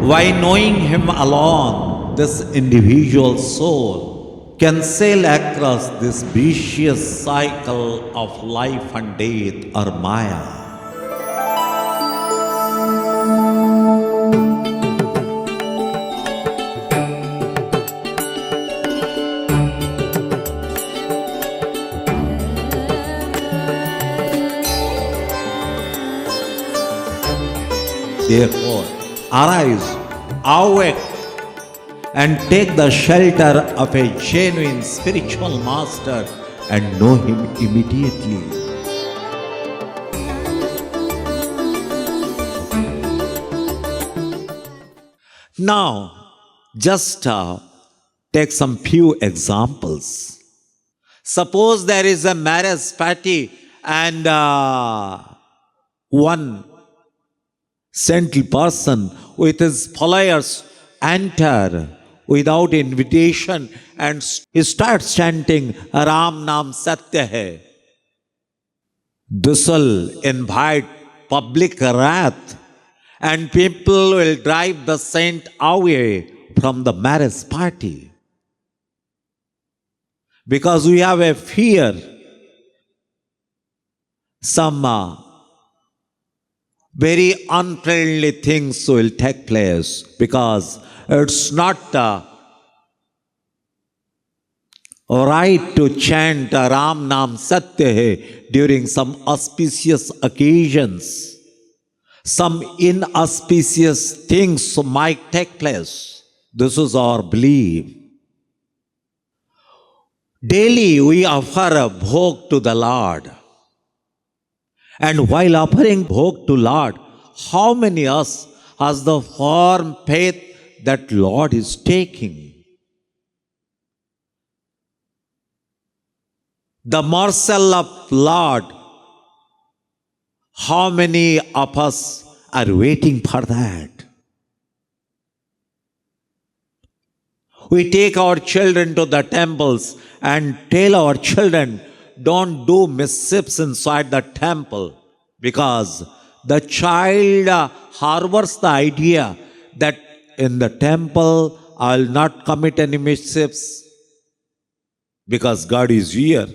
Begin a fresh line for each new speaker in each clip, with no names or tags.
By knowing Him alone, this individual soul can sail across this vicious cycle of life and death or Maya. Therefore, arise, awake, and take the shelter of a genuine spiritual master and know him immediately. Now, just take some few examples. Suppose there is a marriage party and one saintly person with his followers enter without invitation and he starts chanting Ram Nam Satya Hai. This will invite public wrath and people will drive the saint away from the marriage party. Because we have a fear, some very unfriendly things will take place because it's not right to chant Ram Nam Satya Hai during some auspicious occasions. Some inauspicious things might take place. This is our belief. Daily we offer a bhog to the Lord. And while offering bhog to Lord, how many of us has the firm faith that Lord is taking? The morsel of Lord, how many of us are waiting for that? We take our children to the temples and tell our children, don't do mischiefs inside the temple, because the child harbors the idea that in the temple I will not commit any mischiefs because God is here.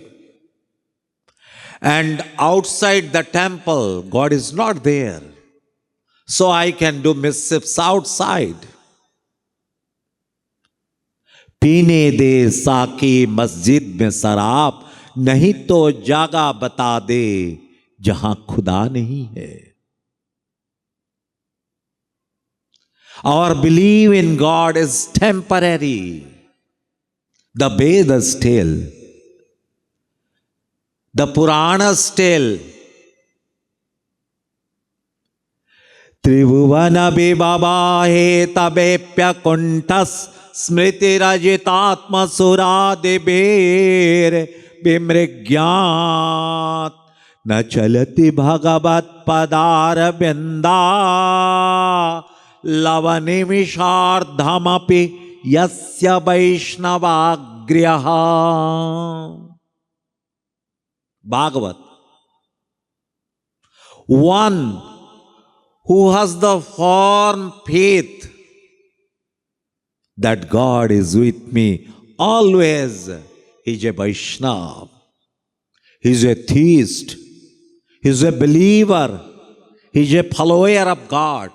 And outside the temple, God is not there. So I can do mischiefs outside. पीने दे साकी मस्जिद में शराब, नहीं तो जागा बता दे जहां खुदा नहीं है. Our belief in God is temporary. The Vedas tell, the Puranas tell, Tribhuvana vibhavahe tabepya kuntas smriti rajitatma sura debere vimrigyat na chalati bhagavat padar binda lavanimishardhamapi yasya vaishnavagriyaha. Bhagavat. One who has the firm faith that God is with me always, he is a Vaisnav, he is a theist, he is a believer, he is a follower of God.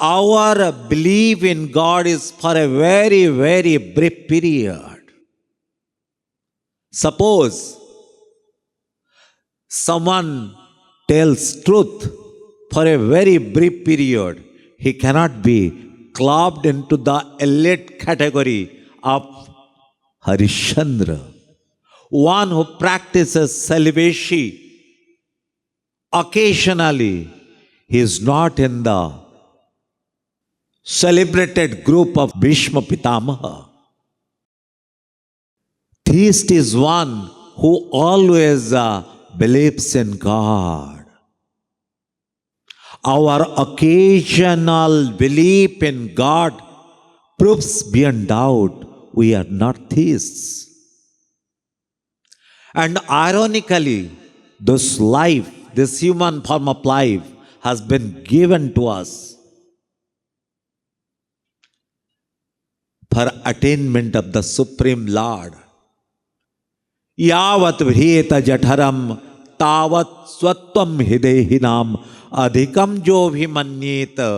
Our belief in God is for a very, very brief period. Suppose someone tells truth for a very brief period, he cannot be clubbed into the elite category of Harishchandra. One who practices celibacy occasionally, he is not in the celebrated group of Bhishma Pitamaha. Theist is one who always believes in God. Our occasional belief in God proves beyond doubt we are not theists. And ironically, this life, this human form of life has been given to us for attainment of the Supreme Lord. Yavat vriyeta jatharam tavat swatvam hidehinam adhikam jo bhimanyeta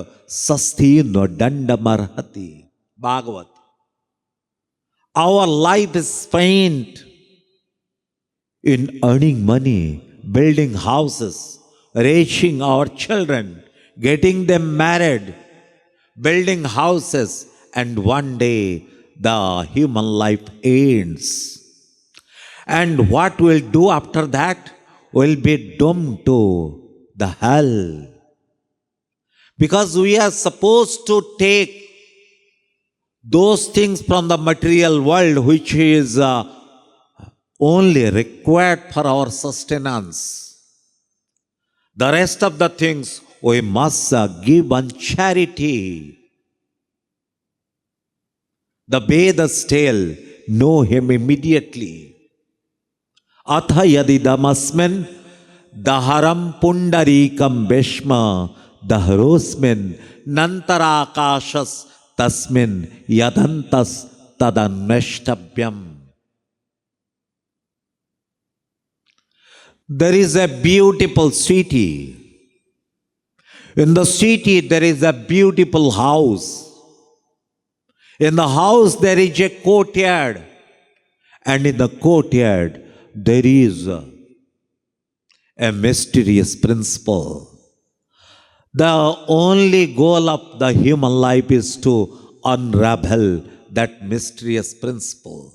sastino dandamarhati. Bhagavat. Our life is spent in earning money, building houses, raising our children, getting them married, building houses, and one day the human life ends. And what we'll do after that? We'll be doomed to the hell. Because we are supposed to take those things from the material world which is only required for our sustenance. The rest of the things we must give on charity. The Vedas tell, know him immediately. Atha yadidamasmin daharam pundarikam beshma daharosmin nantarakashas tasmin yadantas tadanmeshtabhyam. There is a beautiful city. In the city there is a beautiful house. In the house there is a courtyard. And in the courtyard there is a mysterious principle. The only goal of the human life is to unravel that mysterious principle.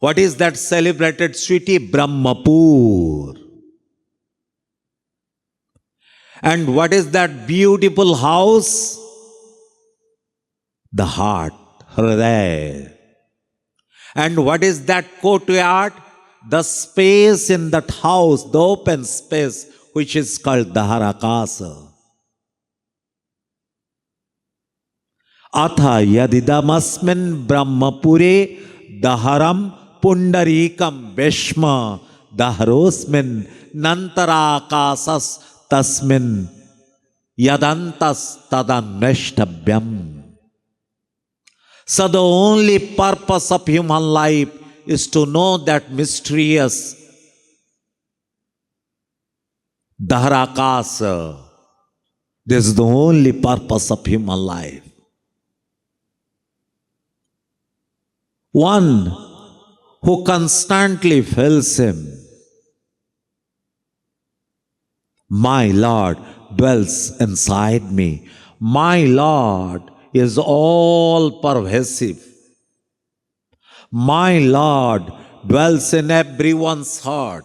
What is that celebrated city? Brahmapur. And what is that beautiful house? The heart, Hridaya. And what is that courtyard? The space in that house, the open space, which is called Daharakasha. Atha yadidamasmin brahmapure daharam pundarikam beshma daharosmin nantarakasas tasmin yadantas tadanmeshtabhyam. So the only purpose of human life is to know that mysterious Daharakasha. This is the only purpose of human life. One who constantly feels him, my Lord dwells inside me. My Lord is all pervasive. My Lord dwells in everyone's heart.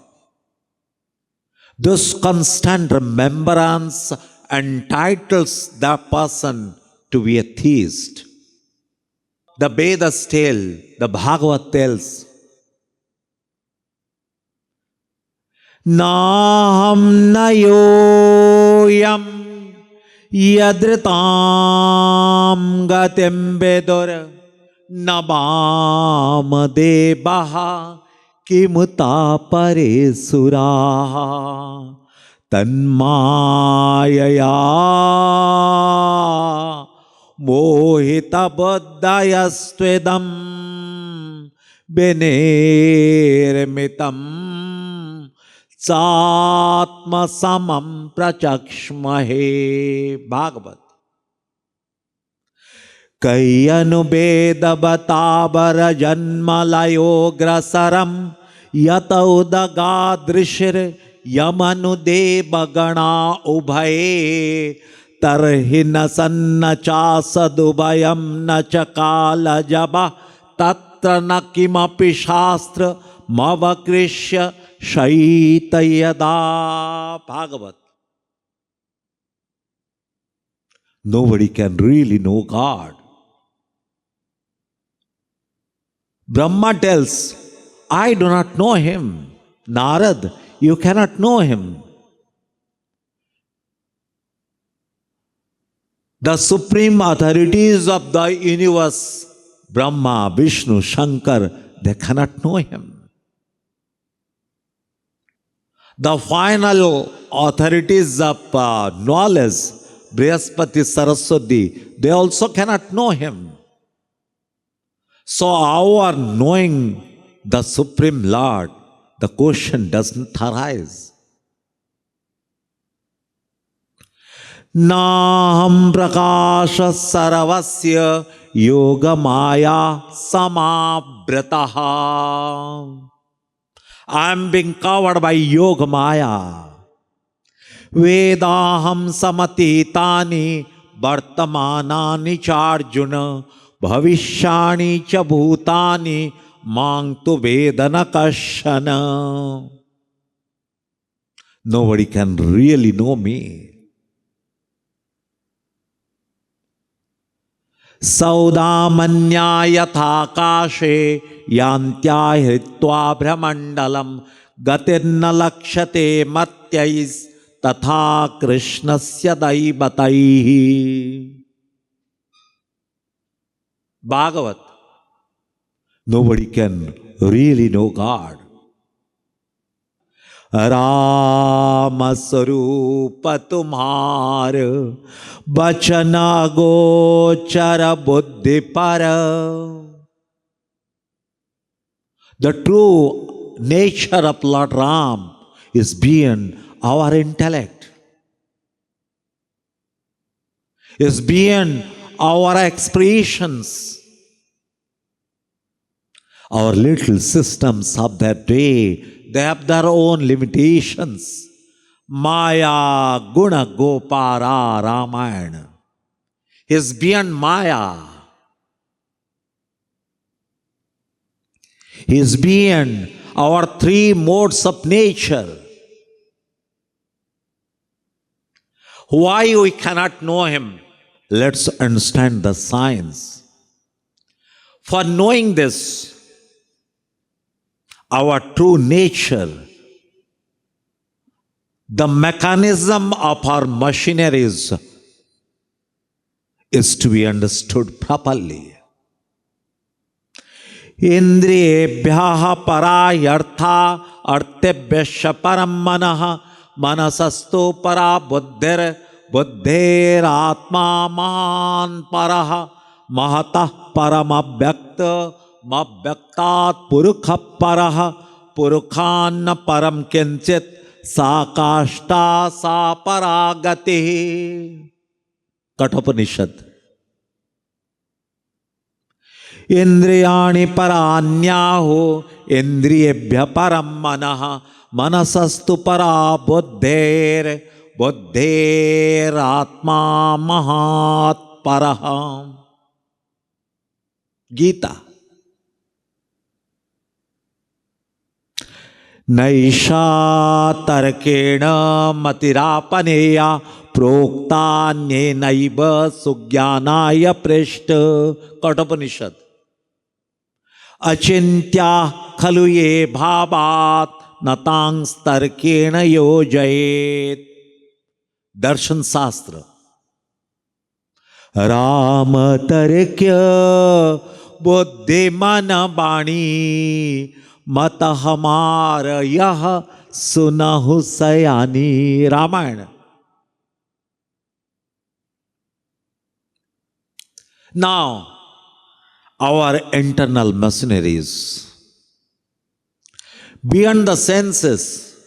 This constant remembrance entitles the person to be a theist. The Vedas tell, the Bhagavatam tells, Naham nayoyam yadritam gatim vedur nabam debaha kimuta pare suraha tanmayaya mohita buddhayastvedam benermitam Satma samam prachakshmahe. Bhagavat. Kayanu beda batabara janmalayo grasaram yataudagadrishir yamanu deva gana ubhaye tarhina sanna chasadubhayam na chakala jaba tatra nakimapi shastra mavakrishya Shaitayada. Bhagavat. Nobody can really know God. Brahma tells, I do not know him. Narad, you cannot know him. The supreme authorities of the universe, Brahma, Vishnu, Shankar, they cannot know him. The final authorities of knowledge, Brihaspati, Saraswati, they also cannot know him. So our knowing the Supreme Lord, the question doesn't arise. Naham prakasha saravasya yoga maya samabrataha. I am being covered by yoga maya. Vedaham samatitani vartamanani charjuna bhavishyani cha bhutani mangtu vedanakashana. Nobody can really know me. Saudamanya yathakashe yantya hritva brahmandalam gatirna lakshate matyais tatha krishnasya daivataihi. Bhagavat. Nobody can really know God. Rama sarupa tumhar bachana gochara buddhi para. The true nature of Lord Ram is beyond our intellect, is beyond our expressions. Our little systems of that day, they have their own limitations. Maya guna gopara Ramayana is beyond Maya. He is beyond our three modes of nature. Why we cannot know him? Let's understand the science. For knowing this, our true nature, the mechanism of our machineries is to be understood properly. Indriyebhyaha parayartha artebhyasya param manaha manasastu para buddhir buddhir atma man paraha mahatah paramabhyakta mabhyaktat purukha paraha purukhanna param kinchit sakashta sa paragati. Kathopanishad. Indriyani paranyaho indriyebhya param manaha manasastu para buddhir buddhir atma mahat paraha. Gita. Naisha tarakena matirapaneya proktanye naiva sugyanaya preshta. Kathopanishad. Achintya khalu ye bhavat natangs tarkena yojayet. Darshan Shastra. Rama tarkya buddhi mana bani mata hamara yah sunahu sayani. Ramayana. Now, our internal machineries, beyond the senses,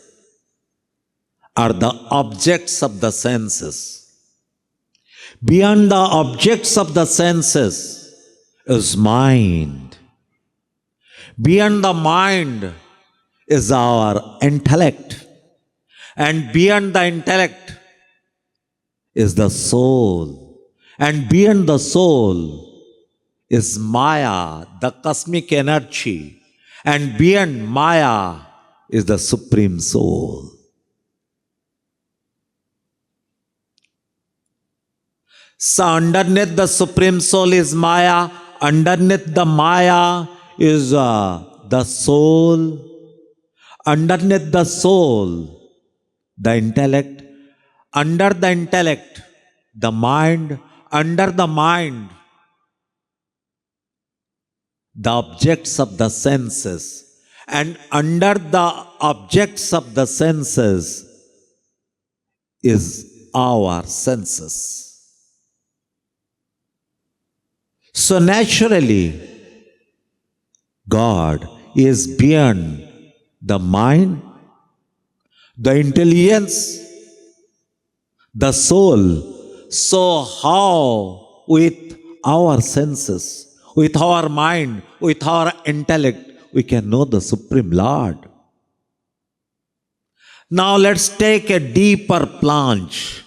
are the objects of the senses. Beyond the objects of the senses is mind. Beyond the mind is our intellect. And beyond the intellect is the soul. And beyond the soul is Maya, the cosmic energy. And beyond Maya is the Supreme Soul. So underneath the Supreme Soul is Maya. Underneath the Maya is the soul. Underneath the soul, the intellect. Under the intellect, the mind. Under the mind, the objects of the senses. And under the objects of the senses is our senses. So naturally, God is beyond the mind, the intelligence, the soul. So how with our senses, with our mind, with our intellect, we can know the Supreme Lord? Now let's take a deeper plunge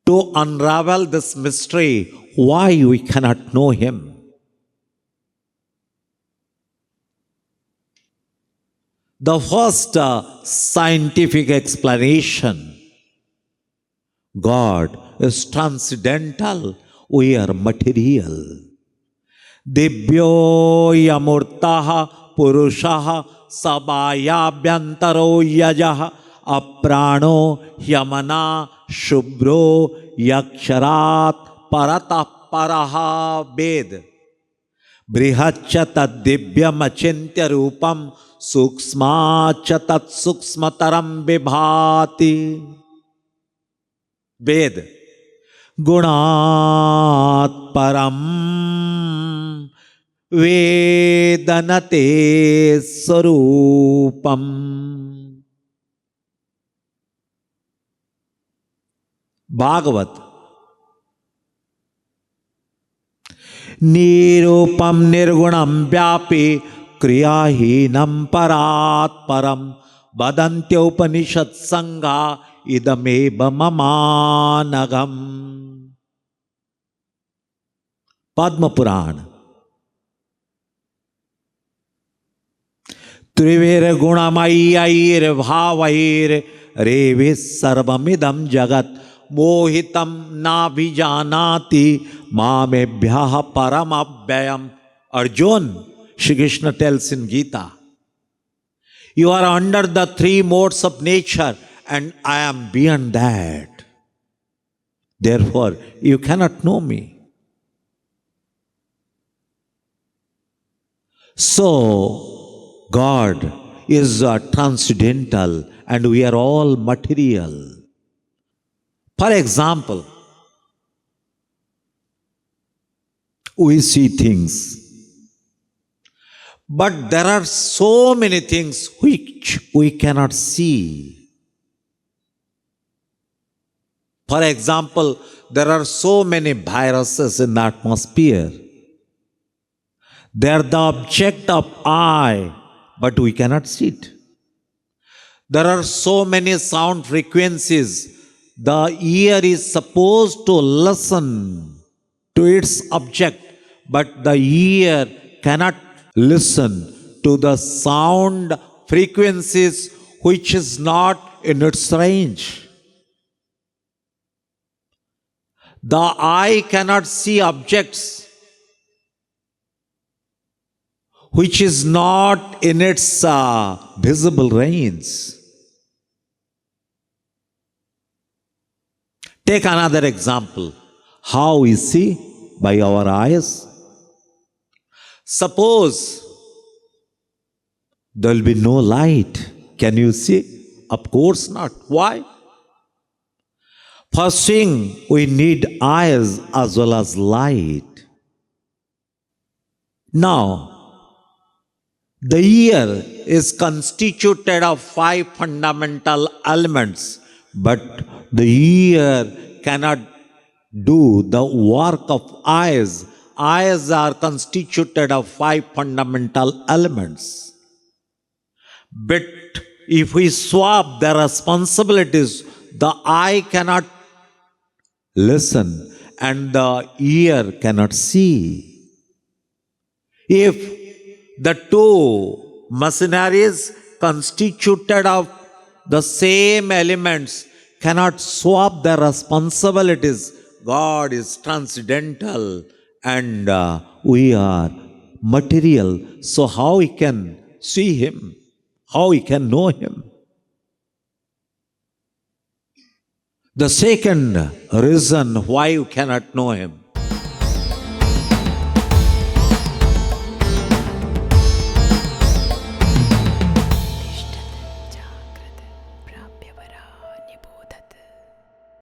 to unravel this mystery, why we cannot know Him. The first scientific explanation, God is transcendental, we are material. Dibyo yamurtaha purushaha sabayabhyantaro yajaha aprano yamana shubro yaksharat paratah paraha ved. Brihacha tad divyam achintya rupam suksmacha tat suksmataram vibhati. Ved. Gunat param vedanate sarupam. Bhagavat. Nirupam nirgunam vyapi kriyahinam parat param vadantya upanishad sangha idameva mamanagam. Padma Purana. Trivir gunamayyir bhavair revis sarvamidam jagat mohitam nabhijanati mamebhyaha paramabhyayam. Arjun, Shri Krishna tells in Gita, you are under the three modes of nature and I am beyond that. Therefore, you cannot know me. So, God is transcendental and we are all material. For example, we see things, but there are so many things which we cannot see. For example, there are so many viruses in the atmosphere. They are the object of eye, but we cannot see it. There are so many sound frequencies. The ear is supposed to listen to its object, but the ear cannot listen to the sound frequencies which is not in its range. The eye cannot see objects which is not in its visible range. Take another example. How we see by our eyes. Suppose there will be no light. Can you see? Of course not. Why? For seeing, we need eyes as well as light. Now, the ear is constituted of 5 fundamental elements, but the ear cannot do the work of eyes. Eyes are constituted of 5 fundamental elements. But if we swap the responsibilities, the eye cannot listen and the ear cannot see. If the two machineries constituted of the same elements cannot swap their responsibilities, God is transcendental and we are material. So how we can see Him? How we can know Him? The second reason why you cannot know Him.